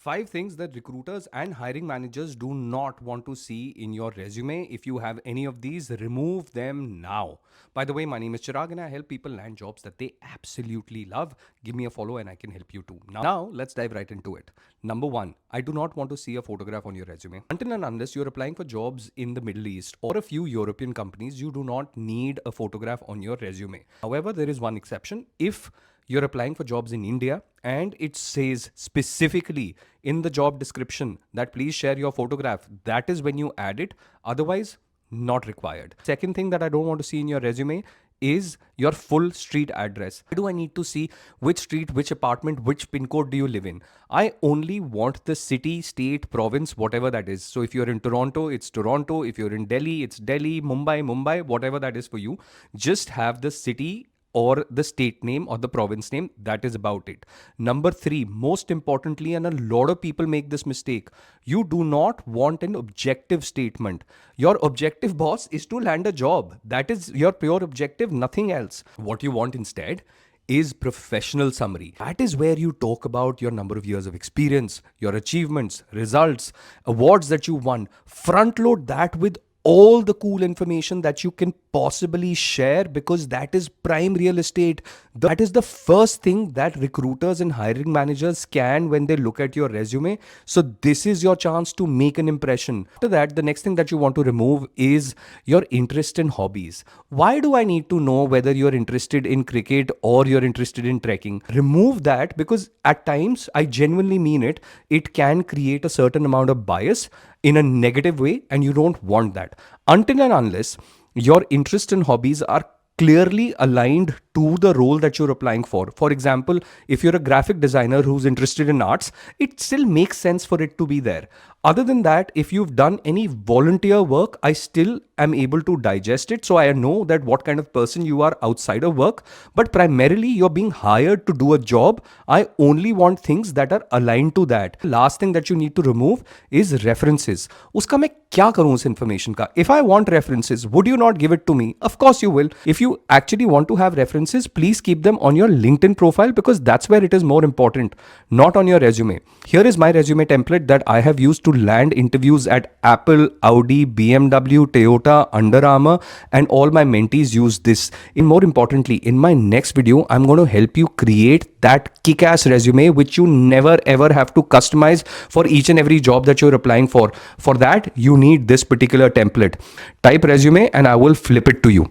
5 things that recruiters and hiring managers do not want to see in your resume. If you have any of these, remove them now. By the way, my name is Chirag and I help people land jobs that they absolutely love. Give me a follow and I can help you too. Now, let's dive right into it. Number 1, I do not want to see a photograph on your resume. Until and unless you're applying for jobs in the Middle East or a few European companies, you do not need a photograph on your resume. However, there is one exception. If you're applying for jobs in India and it says specifically in the job description that please share your photograph, that is when you add it. Otherwise, not required. Second thing that I don't want to see in your resume is your full street address. Why do I need to see which street, which apartment, which pin code do you live in? I only want the city, state, province, whatever that is. So if you're in Toronto, it's Toronto. If you're in Delhi, it's Delhi, Mumbai, whatever that is for you. Just have the city or the state name or the province name. That is about it. Number 3, most importantly, and a lot of people make this mistake, you do not want an objective statement. Your objective, boss, is to land a job. That is your pure objective, nothing else. What you want instead is professional summary. That is where you talk about your number of years of experience, your achievements, results, awards that you won. Front load that with all the cool information that you can possibly share, because that is prime real estate. That is the first thing that recruiters and hiring managers scan when they look at your resume. So this is your chance to make an impression. After that, the next thing that you want to remove is your interest and hobbies. Why do I need to know whether you're interested in cricket or you're interested in trekking? Remove that, because at times, I genuinely mean it, it can create a certain amount of bias in a negative way, and you don't want that. Until and unless your interests and hobbies are clearly aligned to the role that you're applying for. For example, if you're a graphic designer who's interested in arts, it still makes sense for it to be there. Other than that, if you've done any volunteer work, I still am able to digest it. So I know that what kind of person you are outside of work, but primarily you're being hired to do a job. I only want things that are aligned to that. Last thing that you need to remove is references. Uska main kya karun us information ka? If I want references, would you not give it to me? Of course you will. If you actually want to have references, please keep them on your LinkedIn profile, because that's where it is more important, not on your resume. Here is my resume template that I have used to land interviews at Apple, Audi, BMW, Toyota, Under Armour, and all my mentees use this. And more importantly, in my next video, I'm going to help you create that kick-ass resume which you never ever have to customize for each and every job that you're applying for. For that, you need this particular template. Type resume and I will flip it to you.